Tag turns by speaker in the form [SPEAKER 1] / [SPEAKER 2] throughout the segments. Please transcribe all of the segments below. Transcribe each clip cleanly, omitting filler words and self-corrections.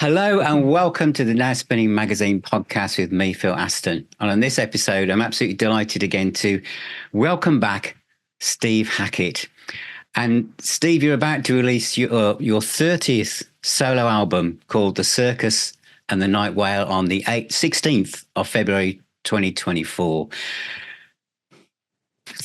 [SPEAKER 1] Hello and welcome to the Now Spinning Magazine podcast with me, Phil Aston. And on this episode, I'm absolutely delighted again to welcome back Steve Hackett. And Steve, you're about to release your 30th solo album called The Circus and The Nightwhale on the 16th of February 2024.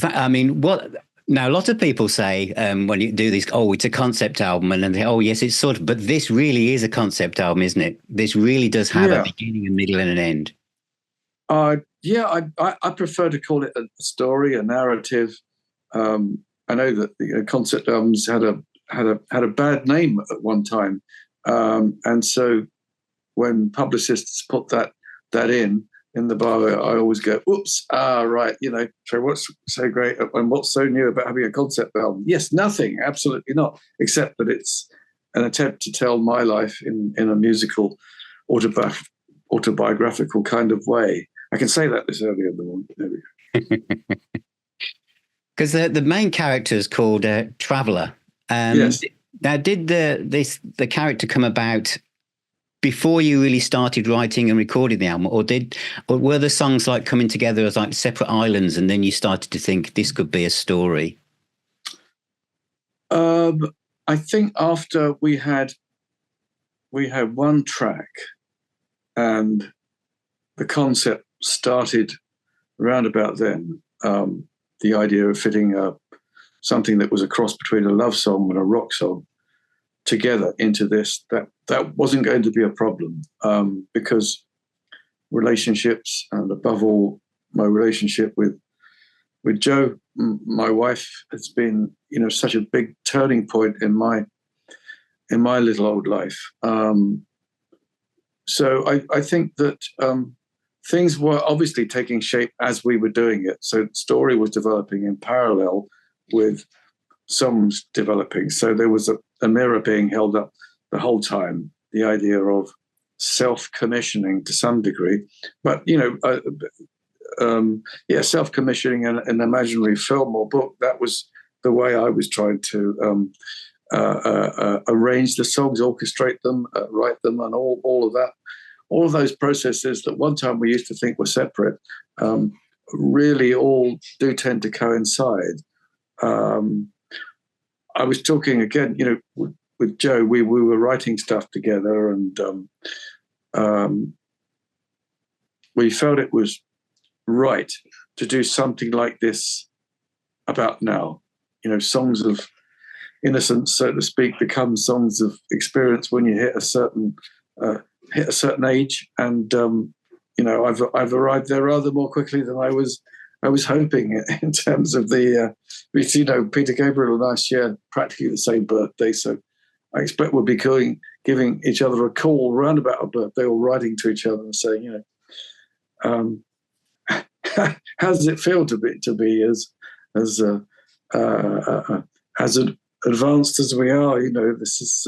[SPEAKER 1] I mean, what... Now, a lot of people say when you do this, oh, it's a concept album. And then they, oh, yes, it's sort of, but this really is a concept album, isn't it? This really does have a beginning, a middle and an end.
[SPEAKER 2] I prefer to call it a story, a narrative. I know that the concept albums had a bad name at one time. And so when publicists put that in the bio, I always go, oops, right, so what's so great and what's so new about having a concept album? Yes, nothing, absolutely not, except that it's an attempt to tell my life in a musical, autobiographical kind of way. I can say that this early in the morning. There we go.
[SPEAKER 1] Because the main character is called Traveller.
[SPEAKER 2] Yes.
[SPEAKER 1] Now, did the character come about before you really started writing and recording the album, or were the songs like coming together as like separate islands, and then you started to think this could be a story?
[SPEAKER 2] I think after we had one track, and the concept started around about then. The idea of fitting something that was a cross between a love song and a rock song together into this, that wasn't going to be a problem, because relationships, and above all my relationship with Jo, my wife, has been such a big turning point in my little old life. So I think that things were obviously taking shape as we were doing it. So the story was developing in parallel with songs developing. So there was a mirror being held up the whole time, the idea of self-commissioning to some degree. But, self-commissioning an imaginary film or book, that was the way I was trying to arrange the songs, orchestrate them, write them, and all of that. All of those processes that one time we used to think were separate really all do tend to coincide. I was talking again, with Jo. We were writing stuff together, and we felt it was right to do something like this about now. Songs of innocence, so to speak, become songs of experience when you hit a certain age, and I've arrived there rather more quickly than I was hoping, in terms of Peter Gabriel and I share practically the same birthday, so I expect we'll be giving each other a call round about our birthday, or writing to each other and saying, how does it feel to be as advanced as we are? This is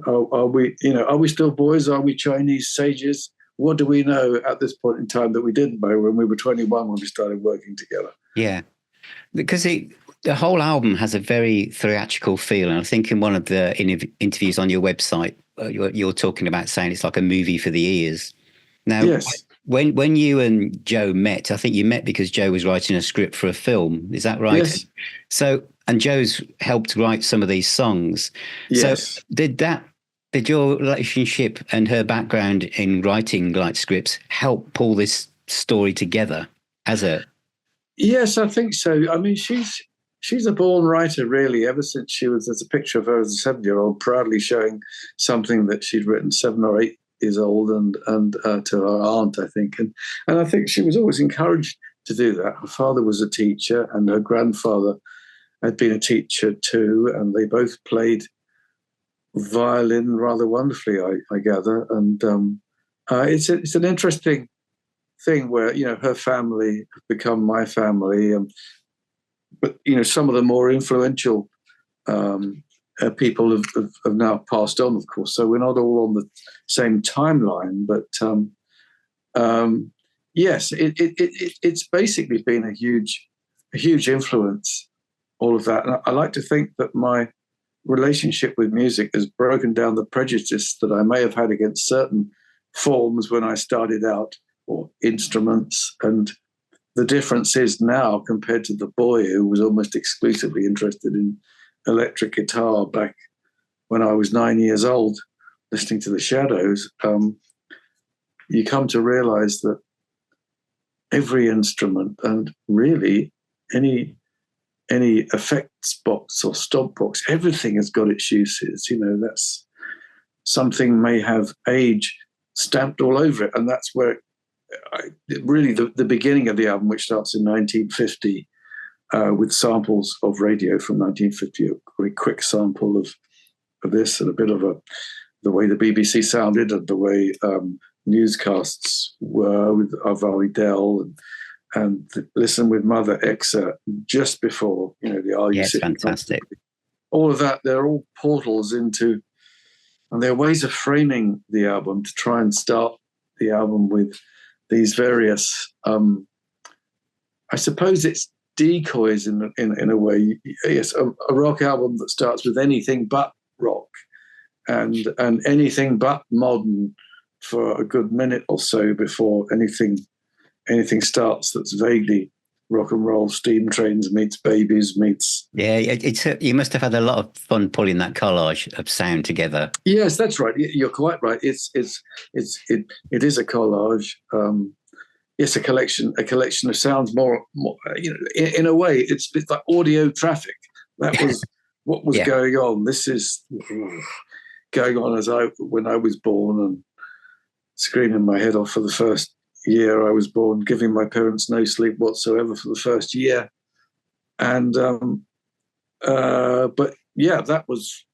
[SPEAKER 2] are we still boys? Are we Chinese sages? What do we know at this point in time that we didn't know when we were 21 when we started working together?
[SPEAKER 1] Yeah, because the whole album has a very theatrical feel. And I think in one of the interviews on your website, you're talking about saying it's like a movie for the ears. Now, yes. When you and Jo met, I think you met because Jo was writing a script for a film. Is that right?
[SPEAKER 2] Yes.
[SPEAKER 1] So, and Jo's helped write some of these songs.
[SPEAKER 2] Yes.
[SPEAKER 1] So did your relationship and her background in writing like scripts help pull this story together as a...
[SPEAKER 2] Yes, I think so. I mean, she's a born writer, really, ever since there's a picture of her as a 7-year-old proudly showing something that she'd written 7 or 8 years old and to her aunt, I think. And I think she was always encouraged to do that. Her father was a teacher, and her grandfather had been a teacher too, and they both played violin rather wonderfully, I gather. And it's an interesting thing where, her family have become my family. But, some of the more influential people have now passed on, of course. So we're not all on the same timeline. But yes, it's basically been a huge influence, all of that. And I like to think that my relationship with music has broken down the prejudice that I may have had against certain forms when I started out, or instruments. And the difference is now, compared to the boy who was almost exclusively interested in electric guitar back when I was 9 years old, listening to the Shadows, you come to realize that every instrument, and really any effects box or stop box, everything has got its uses. That's something may have age stamped all over it, and that's where really the beginning of the album, which starts in 1950 with samples of radio from 1950, a very quick sample of this, and a bit of the way the BBC sounded and the way newscasts were with Arvali Dell and Listen with Mother excerpt just before, the Are You Sitting?
[SPEAKER 1] Fantastic.
[SPEAKER 2] All of that, they're all portals into, and they're ways of framing the album to try and start the album with these various, I suppose it's decoys in a way. Yes, a rock album that starts with anything but rock and anything but modern for a good minute or so before anything starts that's vaguely rock and roll. Steam Trains meets Babies meets.
[SPEAKER 1] Yeah, you must have had a lot of fun pulling that collage of sound together.
[SPEAKER 2] Yes, that's right. You're quite right. It is a collage. It's a collection of sounds. More in a way, it's like audio traffic. That was what was going on. This is going on when I was born, and screaming my head off for the first year I was born, giving my parents no sleep whatsoever for the first year. And but yeah, that was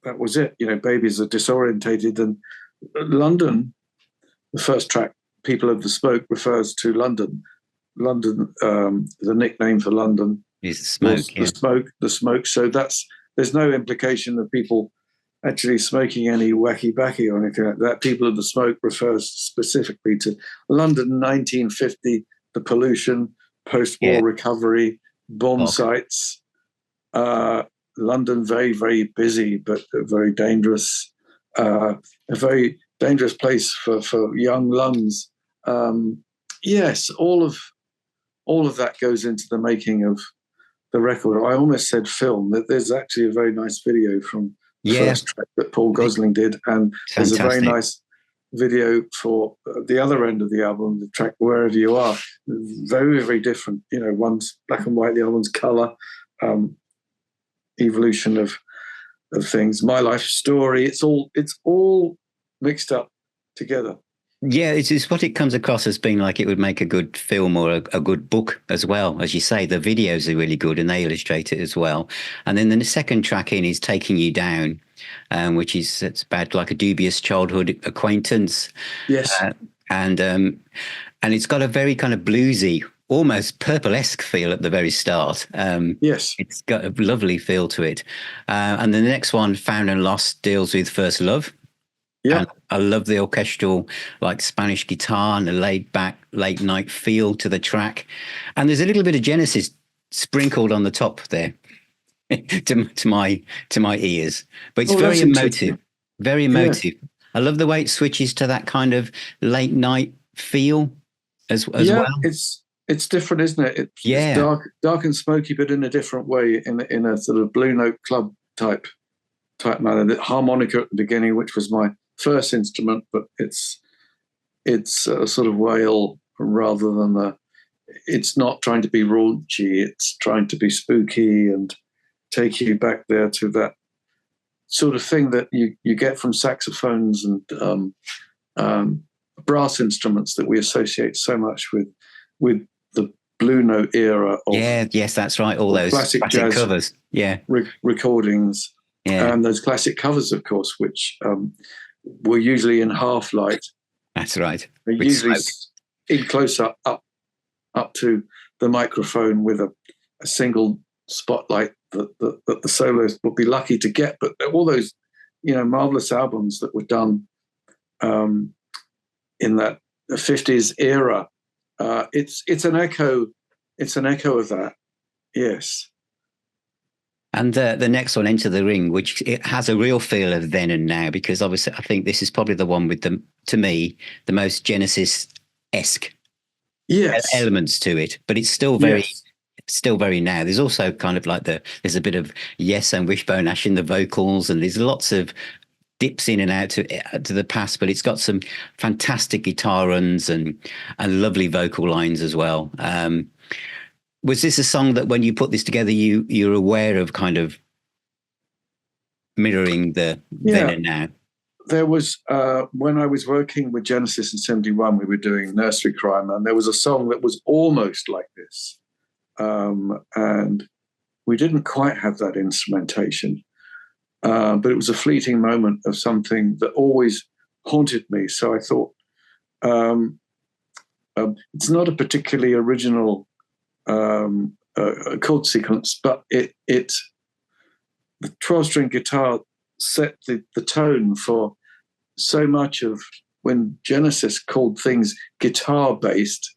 [SPEAKER 2] it. Babies are disorientated, and London, the first track, People of the Smoke, refers to London. London, the nickname for London
[SPEAKER 1] is the
[SPEAKER 2] smoke. So there's no implication of people actually smoking any wacky backy or anything like that. People of the Smoke refers specifically to London 1950, the pollution, post-war recovery, bomb sites. London very, very busy, but very dangerous. A very dangerous place for young lungs. Yes, all of that goes into the making of the record. I almost said film. There's actually a very nice video from the first track that Paul Gosling did, and there's a very nice video for the other end of the album, the track Wherever You Are. Very, very different. One's black and white, the other one's colour. Evolution of things. My Life Story. It's all mixed up together.
[SPEAKER 1] Yeah, it's what it comes across as being like it would make a good film or a good book as well. As you say, the videos are really good and they illustrate it as well. And then the second track in is Taking You Down, which is it's about like a dubious childhood acquaintance.
[SPEAKER 2] Yes.
[SPEAKER 1] And it's got a very kind of bluesy, almost Purple-esque feel at the very start.
[SPEAKER 2] Yes.
[SPEAKER 1] It's got a lovely feel to it. And then the next one, Found and Lost, deals with first love.
[SPEAKER 2] Yeah,
[SPEAKER 1] and I love the orchestral, like Spanish guitar and the laid back late night feel to the track. And there's a little bit of Genesis sprinkled on the top there to my ears, but it's very emotive, very emotive. Yeah. I love the way it switches to that kind of late night feel as well.
[SPEAKER 2] It's different, isn't it? It's dark and smoky, but in a different way, in a sort of Blue Note Club type manner. The harmonica at the beginning, which was my first instrument, but it's a sort of wail rather than it's not trying to be raunchy. It's trying to be spooky and take you back there to that sort of thing that you get from saxophones and brass instruments that we associate so much with the Blue Note era.
[SPEAKER 1] Yes, that's right. All those classic jazz covers,
[SPEAKER 2] recordings, and those classic covers, of course, which were usually in half light. That's right. Usually in close up to the microphone with a single spotlight that the soloist would be lucky to get. But all those, marvelous albums that were done in that 50s era, it's an echo. It's an echo of that. Yes.
[SPEAKER 1] And the next one, Enter the Ring, which it has a real feel of then and now, because obviously I think this is probably the one with to me, the most Genesis-esque elements to it, but it's still very now. There's also kind of like there's a bit of Yes and Wishbone Ash in the vocals, and there's lots of dips in and out to the past, but it's got some fantastic guitar runs and lovely vocal lines as well. Was this a song that when you put this together, you're aware of kind of mirroring the then and now?
[SPEAKER 2] There was, when I was working with Genesis in 71, we were doing Nursery Crime, and there was a song that was almost like this. And we didn't quite have that instrumentation, but it was a fleeting moment of something that always haunted me. So I thought, it's not a particularly original chord sequence, but the 12-string guitar set the tone for so much of when Genesis called things guitar-based.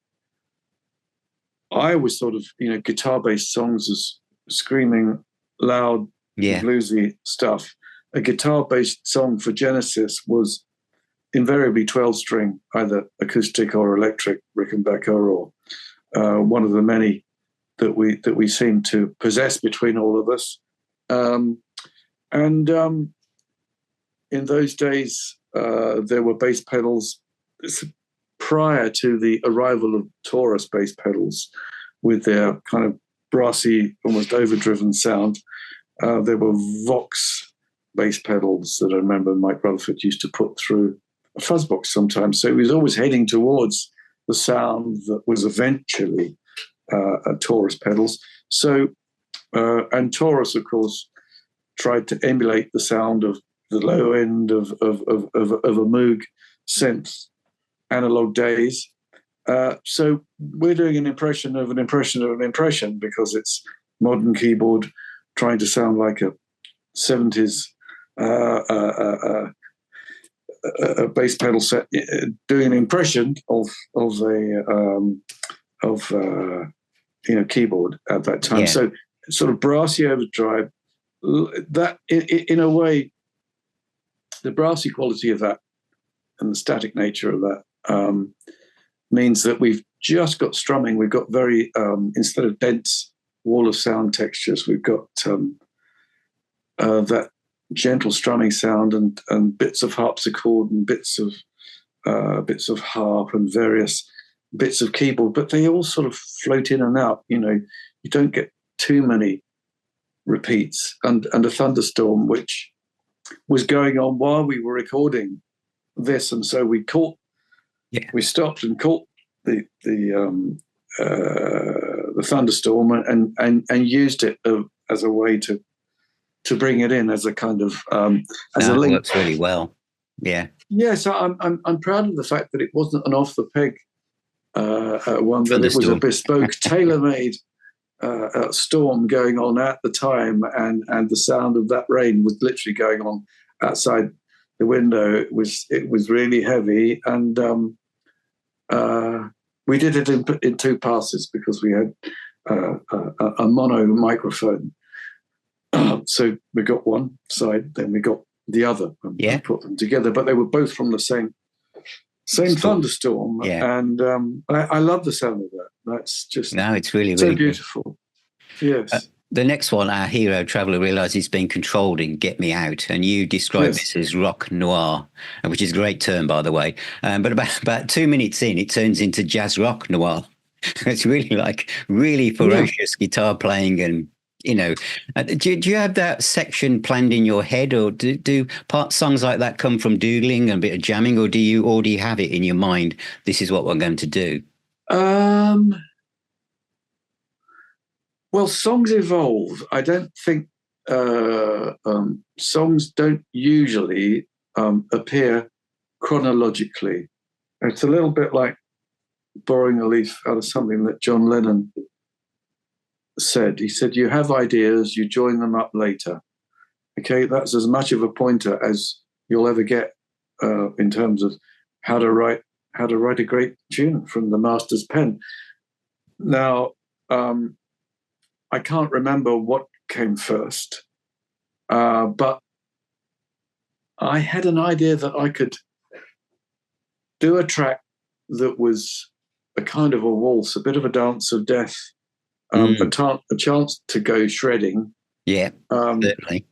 [SPEAKER 2] I always thought of, guitar-based songs as screaming, loud, bluesy stuff. A guitar-based song for Genesis was invariably 12-string, either acoustic or electric, Rickenbacker, or one of the many that we seem to possess between all of us. In those days, there were bass pedals prior to the arrival of Taurus bass pedals with their kind of brassy, almost overdriven sound. There were Vox bass pedals that I remember Mike Rutherford used to put through a fuzzbox sometimes. So he was always heading towards the sound that was eventually Taurus pedals. So, and Taurus, of course, tried to emulate the sound of the low end of a Moog synth analog days. So we're doing an impression of an impression of an impression, because it's modern keyboard trying to sound like a 70s bass pedal set, doing an impression of keyboard at that time. So sort of brassy overdrive. That in a way, the brassy quality of that and the static nature of that means that we've just got strumming. We've got very instead of dense wall of sound textures, we've got that gentle strumming sound and bits of harpsichord and bits of harp and various bits of keyboard, but they all sort of float in and out. You don't get too many repeats, and a thunderstorm which was going on while we were recording this, and so we stopped and caught the thunderstorm and used it as a way to bring it in as a kind of as a link.
[SPEAKER 1] Works really well.
[SPEAKER 2] So I'm proud of the fact that it wasn't an off the peg one, that it was a bespoke, tailor-made storm going on at the time, and the sound of that rain was literally going on outside the window. It was really heavy, and we did it in two passes because we had a mono microphone. So we got one side, then we got the other, and we put them together. But they were both from the same thunderstorm, and I love the sound of that. That's just
[SPEAKER 1] it's really
[SPEAKER 2] so beautiful. Good. Yes.
[SPEAKER 1] The next one, our hero traveller realises he's being controlled in Get Me Out, and you describe this as rock noir, which is a great term, by the way. But about 2 minutes in, it turns into jazz rock noir. It's really ferocious guitar playing, and do you have that section planned in your head, or do songs like that come from doodling and a bit of jamming, or do you already have it in your mind? This is what we're going to do.
[SPEAKER 2] Well, songs evolve. I don't think songs don't usually appear chronologically. It's a little bit like borrowing a leaf out of something that John Lennon said. He said, "You have ideas, you join them up later." Okay, that's as much of a pointer as you'll ever get in terms of how to write a great tune from the master's pen. Now, I can't remember what came first. But I had an idea that I could do a track that was a kind of a waltz, a bit of a dance of death, a chance to go shredding.
[SPEAKER 1] Yeah, certainly.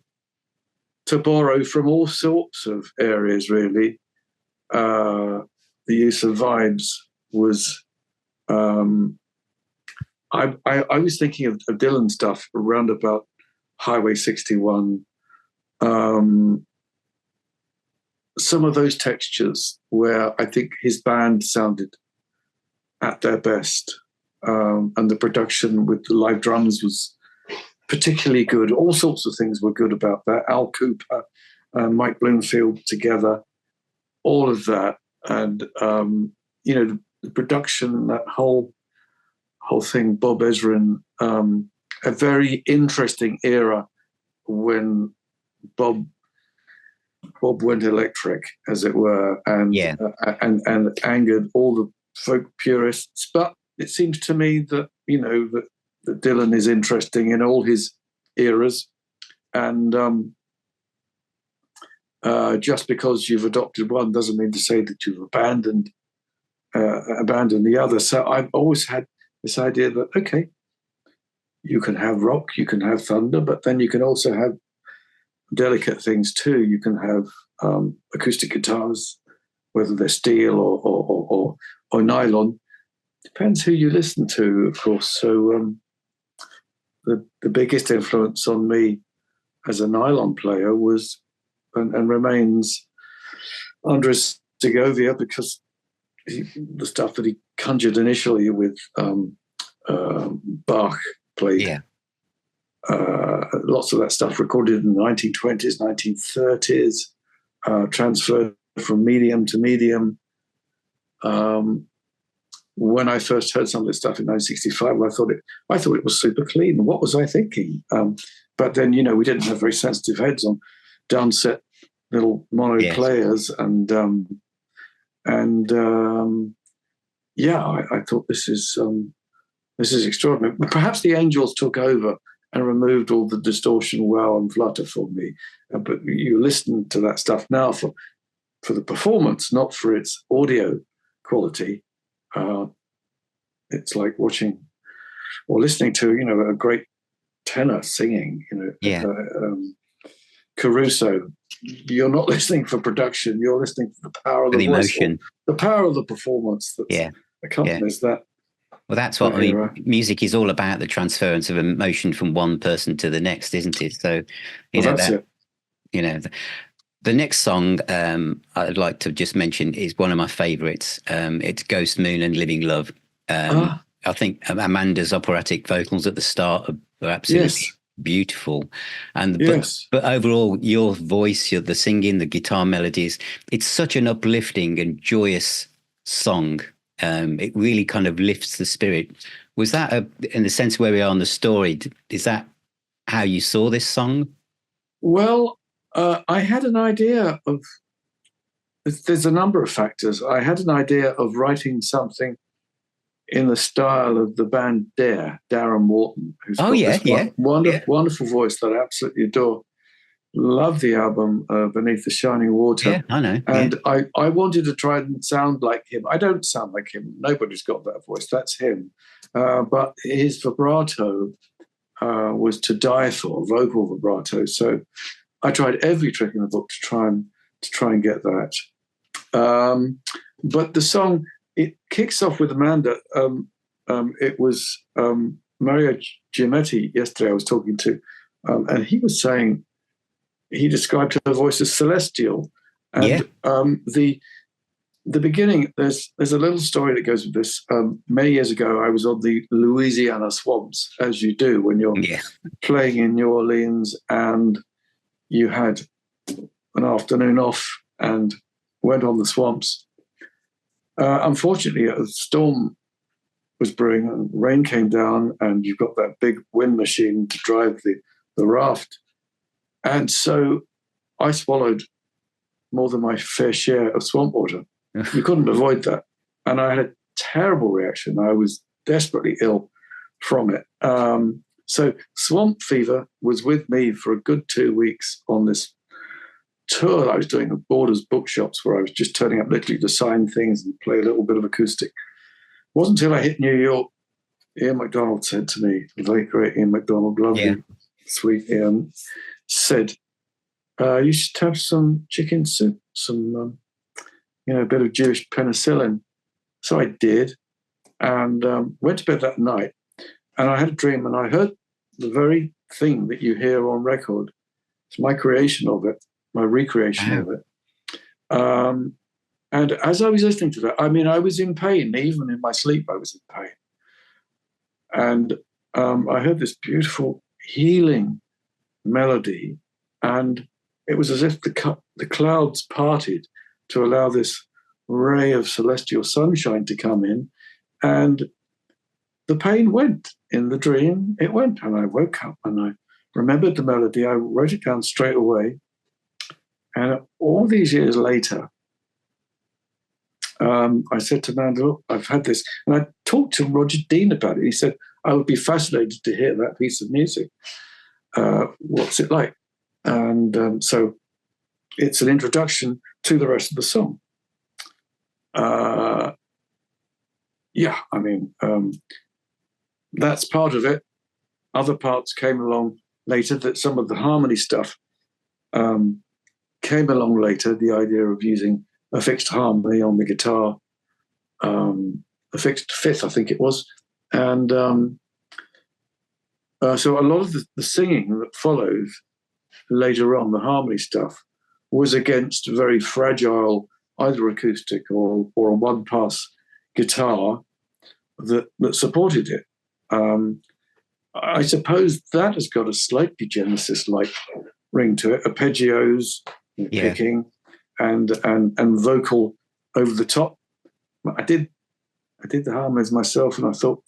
[SPEAKER 2] To borrow from all sorts of areas, really. The use of vibes was... I was thinking of Dylan stuff around about Highway 61. Some of those textures where I think his band sounded at their best, and the production with the live drums was particularly good. All sorts of things were good about that. Al Cooper, Mike Bloomfield together, all of that. And, the production, that whole thing, Bob Ezrin, a very interesting era when Bob went electric, as it were, and angered all the folk purists. But it seems to me that that Dylan is interesting in all his eras, and just because you've adopted one doesn't mean to say that you've abandoned the other. So I've always had this idea that, okay, you can have rock, you can have thunder, but then you can also have delicate things too. You can have acoustic guitars, whether they're steel or nylon. Depends who you listen to, of course. So the biggest influence on me as a nylon player was and remains Andres Segovia, because the stuff that he conjured initially with Bach played.
[SPEAKER 1] Yeah.
[SPEAKER 2] Lots of that stuff recorded in the 1920s, 1930s, transferred from medium to medium. When I first heard some of this stuff in 1965, I thought it was super clean. What was I thinking? But then, we didn't have very sensitive heads on downset little mono players, and I thought this is extraordinary. Perhaps the Angels took over and removed all the distortion, wow, and flutter for me. But you listen to that stuff now for the performance, not for its audio quality. It's like watching or listening to, a great tenor singing. Caruso. You're not listening for production. You're listening for the power of the voice,
[SPEAKER 1] emotion,
[SPEAKER 2] the power of the performance that accompanies that.
[SPEAKER 1] Well, that's what music is all about, the transference of emotion from one person to the next, isn't it? So, the next song I'd like to just mention is one of my favorites. It's Ghost Moon and Living Love. I think Amanda's operatic vocals at the start are absolutely beautiful. And but overall, your voice, the singing, the guitar melodies, it's such an uplifting and joyous song. It really kind of lifts the spirit. Was that in the sense where we are in the story? Is that how you saw this song?
[SPEAKER 2] Well, I had an idea of. There's a number of factors. I had an idea of writing something in the style of the band Darren Morton, who's got this wonderful voice that I absolutely adore. Love the album Beneath the Shining Water.
[SPEAKER 1] Yeah, I know.
[SPEAKER 2] And I wanted to try and sound like him. I don't sound like him. Nobody's got that voice. That's him. But his vibrato was to die for, vocal vibrato. So I tried every trick in the book to try and get that. But the song, it kicks off with Amanda. It was Mario Giametti yesterday I was talking to, and he was saying, he described her voice as celestial. And the beginning, there's a little story that goes with this. Many years ago, I was on the Louisiana swamps, as you do when you're playing in New Orleans, and you had an afternoon off and went on the swamps. Unfortunately, a storm was brewing and rain came down, and you've got that big wind machine to drive the raft. And so I swallowed more than my fair share of swamp water. You couldn't avoid that. And I had a terrible reaction. I was desperately ill from it. So Swamp Fever was with me for a good 2 weeks on this tour that I was doing at Borders bookshops, where I was just turning up literally to sign things and play a little bit of acoustic. It wasn't until I hit New York, Ian MacDonald said to me, the late great Ian MacDonald, lovely, sweet Ian, said, you should have some chicken soup, some, a bit of Jewish penicillin. So I did, and went to bed that night. And I had a dream, and I heard the very thing that you hear on record. It's my creation of it, my recreation of it. And as I was listening to that, I mean, I was in pain. Even in my sleep, I was in pain. And I heard this beautiful healing melody, and it was as if the clouds parted to allow this ray of celestial sunshine to come in, and the pain went. In the dream, it went, and I woke up and I remembered the melody. I wrote it down straight away, and all these years later, I said to Amanda, look, I've had this, and I talked to Roger Dean about it. He said, I would be fascinated to hear that piece of music. What's it like? And so it's an introduction to the rest of the song. That's part of it. Other parts came along later, that some of the harmony stuff came along later, the idea of using a fixed harmony on the guitar, a fixed fifth, I think it was. And so a lot of the singing that followed later on, the harmony stuff, was against very fragile, either acoustic or a one-pass guitar that supported it. I suppose that has got a slightly Genesis-like ring to it, arpeggios, picking, and vocal over the top. I did the harmonies myself, and I thought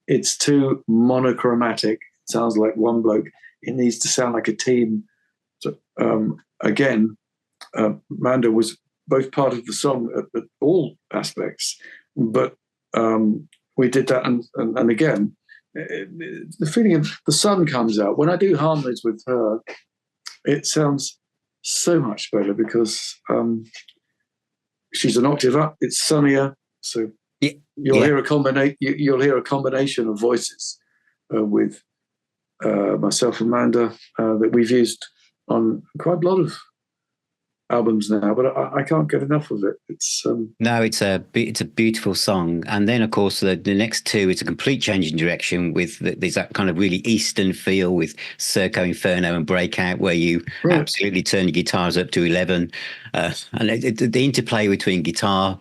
[SPEAKER 2] it's too monochromatic. It sounds like one bloke. It needs to sound like a team. So again, Manda was both part of the song at all aspects, but we did that, and again, the feeling of the sun comes out. When I do harmonies with her, it sounds so much better because she's an octave up. It's sunnier, so you'll hear a combination of voices with myself and Amanda that we've used on quite a lot of albums now, but I can't get enough of it. It's
[SPEAKER 1] no, it's a beautiful song. And then of course the next two is a complete change in direction with there's that kind of really Eastern feel with Circo, Inferno and Breakout, where you absolutely turn your guitars up to 11, and the interplay between guitar,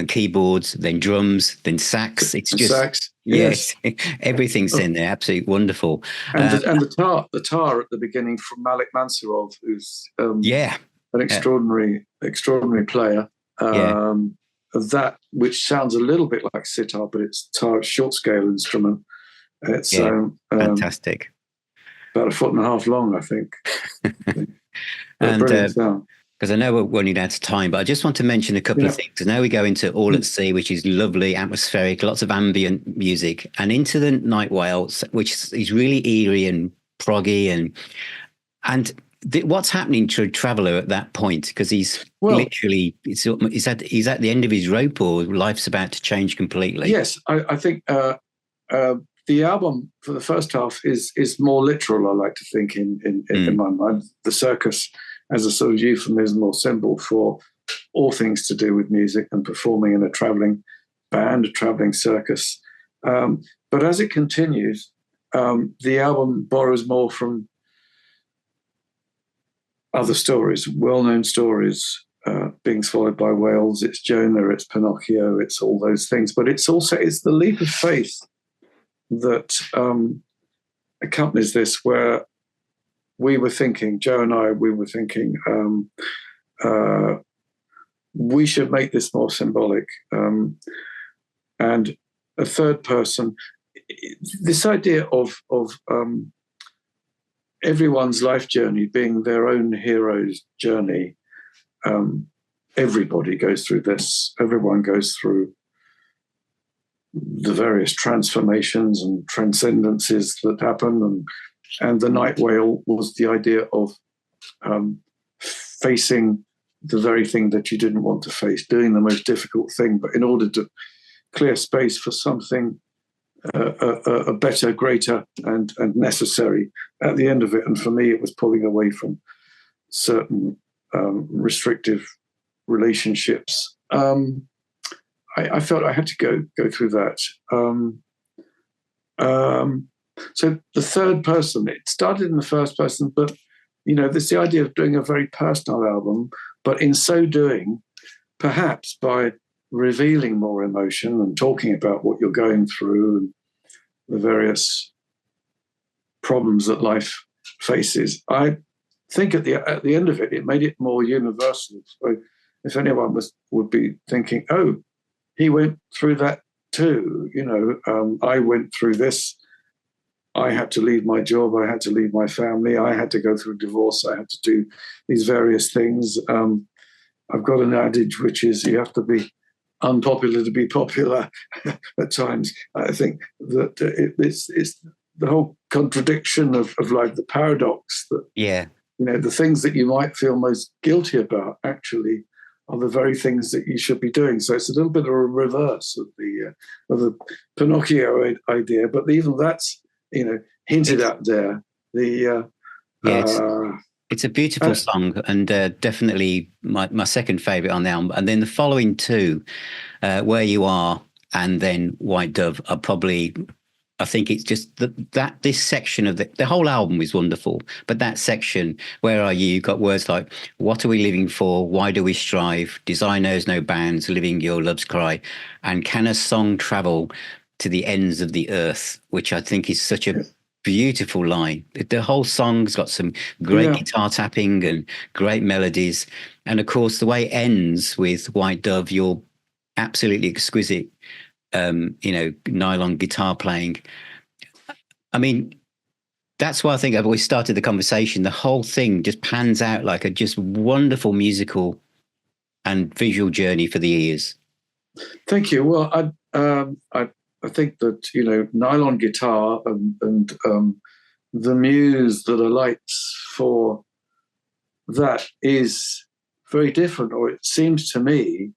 [SPEAKER 1] keyboards, then drums, then sax. It's just
[SPEAKER 2] sax.
[SPEAKER 1] Yes, everything's in there. Absolutely wonderful.
[SPEAKER 2] And the tar at the beginning from Malik Mansurov, who's an extraordinary player. That, which sounds a little bit like sitar, but it's short scale instrument. It's
[SPEAKER 1] fantastic.
[SPEAKER 2] About 1.5 foot long, I think.
[SPEAKER 1] And
[SPEAKER 2] brilliant sound.
[SPEAKER 1] Because I know we're running out of time, but I just want to mention a couple of things. Because now we go into All at Sea, which is lovely, atmospheric, lots of ambient music, and into the Nightwhale, which is really eerie and proggy, and what's happening to Traveller at that point? Because he's literally he's at the end of his rope, or life's about to change completely.
[SPEAKER 2] Yes, I think the album for the first half is more literal. I like to think in my mind, the circus as a sort of euphemism or symbol for all things to do with music and performing in a traveling band, a traveling circus. But as it continues, the album borrows more from other stories, well-known stories, being swallowed by whales. It's Jonah, it's Pinocchio, it's all those things. But it's the leap of faith that accompanies this, where Joe and I were thinking, we should make this more symbolic. And a third person, this idea of everyone's life journey being their own hero's journey. Everybody goes through this. Everyone goes through the various transformations and transcendences that happen, and the Nightwhale was the idea of facing the very thing that you didn't want to face, doing the most difficult thing, but in order to clear space for something a better, greater, and necessary at the end of it. And for me, it was pulling away from certain restrictive relationships. I felt I had to go through that. So the third person, it started in the first person, but there's the idea of doing a very personal album, but in so doing, perhaps by revealing more emotion and talking about what you're going through and the various problems that life faces, I think at the end of it, it made it more universal. So if anyone would be thinking, oh, he went through that too, I went through this. I had to leave my job. I had to leave my family. I had to go through divorce. I had to do these various things. I've got an adage, which is you have to be unpopular to be popular at times. I think that it's the whole contradiction of life, the paradox that, the things that you might feel most guilty about actually are the very things that you should be doing. So it's a little bit of a reverse of the Pinocchio idea, but even that's, hinted at there.
[SPEAKER 1] It's a beautiful song, and definitely my second favourite on the album. And then the following two, Where You Are and then White Dove, are probably, I think it's just that this section of the whole album is wonderful, but that section, Where Are You, got words like, what are we living for? Why do we strive? Desire knows no bounds, living your love's cry. And can a song travel to the ends of the earth, which I think is such a beautiful line. The whole song's got some great guitar tapping and great melodies. And of course, the way it ends with White Dove, your absolutely exquisite, nylon guitar playing. I mean, that's why I think I've always started the conversation. The whole thing just pans out like a just wonderful musical and visual journey for the ears.
[SPEAKER 2] Thank you. Well, I think that, nylon guitar and the muse that alights for that is very different, or it seems to me,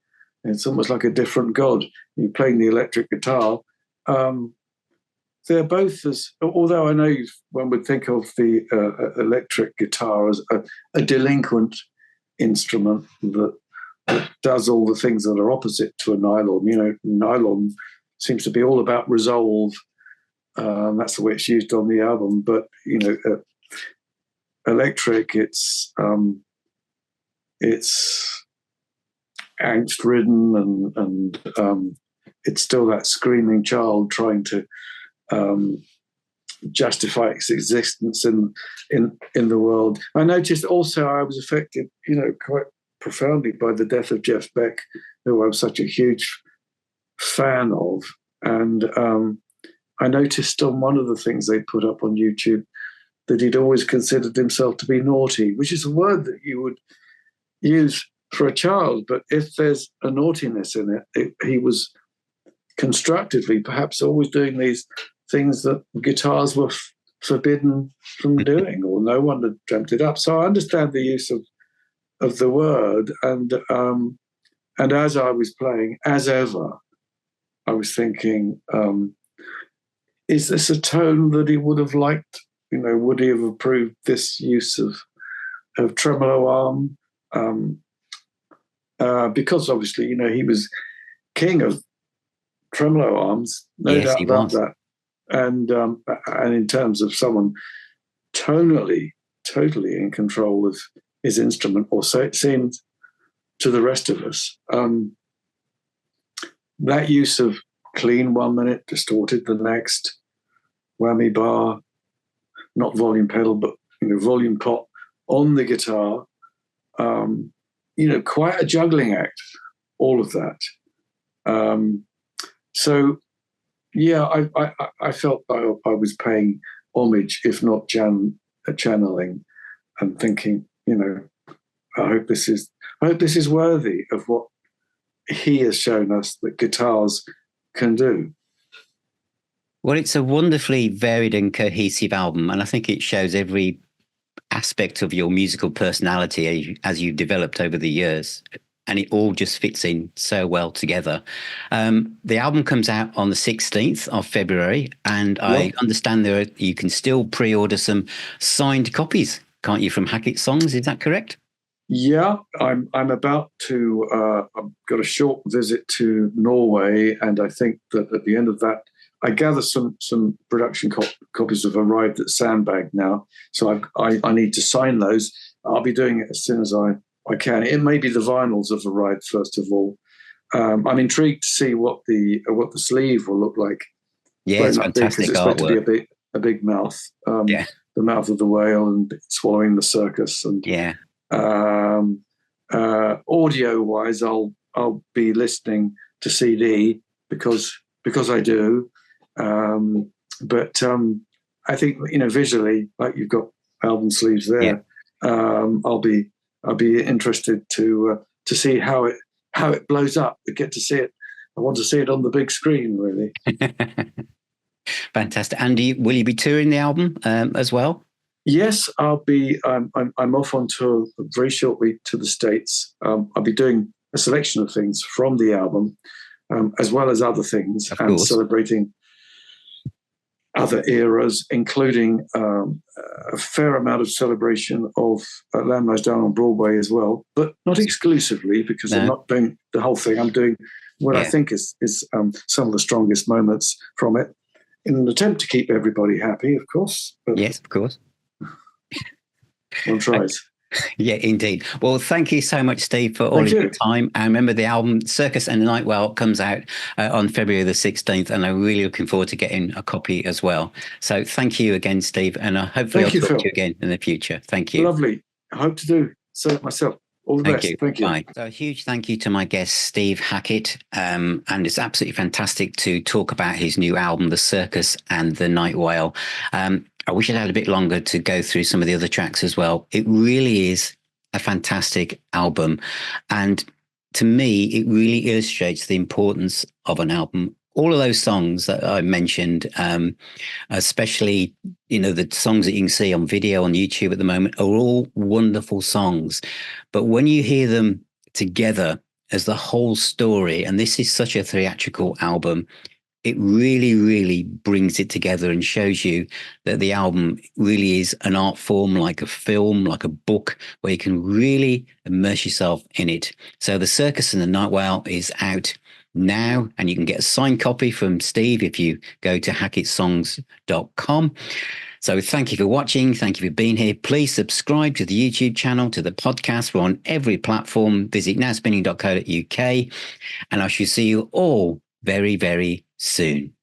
[SPEAKER 2] it's almost like a different god. You're playing the electric guitar. They're both although I know one would think of the electric guitar as a delinquent instrument that does all the things that are opposite to a nylon. Nylon seems to be all about resolve. That's the way it's used on the album. But electric, it's angst-ridden, and it's still that screaming child trying to justify its existence in the world. I noticed also I was affected, quite profoundly by the death of Jeff Beck, who I was such a huge fan of, and I noticed on one of the things they put up on YouTube that he'd always considered himself to be naughty, which is a word that you would use for a child, but if there's a naughtiness in it, he was constructively perhaps always doing these things that guitars were forbidden from doing, or no one had dreamt it up. So I understand the use of the word, and as I was playing, as ever, I was thinking, is this a tone that he would have liked? Would he have approved this use of tremolo arm? Because obviously, he was king of tremolo arms, no doubt about that. And in terms of someone tonally, totally in control of his instrument, or so it seemed to the rest of us. That use of clean 1 minute, distorted the next, whammy bar, not volume pedal, but volume pot on the guitar, quite a juggling act, all of that. So yeah, I felt I was paying homage, if not channeling, and thinking, I hope this is worthy of what he has shown us that guitars can do.
[SPEAKER 1] Well, it's a wonderfully varied and cohesive album, and I think it shows every aspect of your musical personality as you've developed over the years. And it all just fits in so well together. The album comes out on the 16th of February, and I understand you can still pre-order some signed copies, can't you, from Hackett Songs? Is that correct?
[SPEAKER 2] Yeah, I'm about to. I've got a short visit to Norway, and I think that at the end of that, I gather some production copies have arrived at Sandbag now, so I need to sign those. I'll be doing it as soon as I can. It may be the vinyls have arrived first of all. I'm intrigued to see what the sleeve will look like.
[SPEAKER 1] Yeah, it's fantastic
[SPEAKER 2] because it's meant to be a big mouth. The mouth of the whale and swallowing the circus. And audio wise, I'll be listening to CD because I do. But I think visually, like you've got album sleeves there. I'll be interested to see how it blows up. I get to see it. I want to see it on the big screen, really.
[SPEAKER 1] Fantastic. And will you be touring the album as well?
[SPEAKER 2] Yes, I'll be. I'm off on tour very shortly to the States. I'll be doing a selection of things from the album, as well as other things, and celebrating other eras, including a fair amount of celebration of Lamb Lies Down on Broadway as well, but not exclusively, because I'm not doing the whole thing. I'm doing what I think is some of the strongest moments from it, in an attempt to keep everybody happy, of course. But
[SPEAKER 1] yes, of course.
[SPEAKER 2] One tries.
[SPEAKER 1] Yeah, indeed. Well, thank you so much, Steve, for all of your time. And remember, the album Circus and The Nightwhale comes out on February the 16th, and I'm really looking forward to getting a copy as well. So thank you again, Steve, and hopefully I'll talk to you again in the future. Thank you.
[SPEAKER 2] Lovely. I hope to do so myself. All the best. Thank you.
[SPEAKER 1] Bye. So a huge thank you to my guest, Steve Hackett. And it's absolutely fantastic to talk about his new album, The Circus and The Nightwhale. I wish I'd had a bit longer to go through some of the other tracks as well. It really is a fantastic album. And to me, it really illustrates the importance of an album. All of those songs that I mentioned, especially, the songs that you can see on video on YouTube at the moment, are all wonderful songs. But when you hear them together as the whole story, and this is such a theatrical album, it really, really brings it together and shows you that the album really is an art form, like a film, like a book, where you can really immerse yourself in it. So The Circus and The Nightwhale is out now, and you can get a signed copy from Steve if you go to hackettsongs.com. So thank you for watching. Thank you for being here. Please subscribe to the YouTube channel, to the podcast. We're on every platform. Visit nowspinning.co.uk, and I shall see you all very, very soon.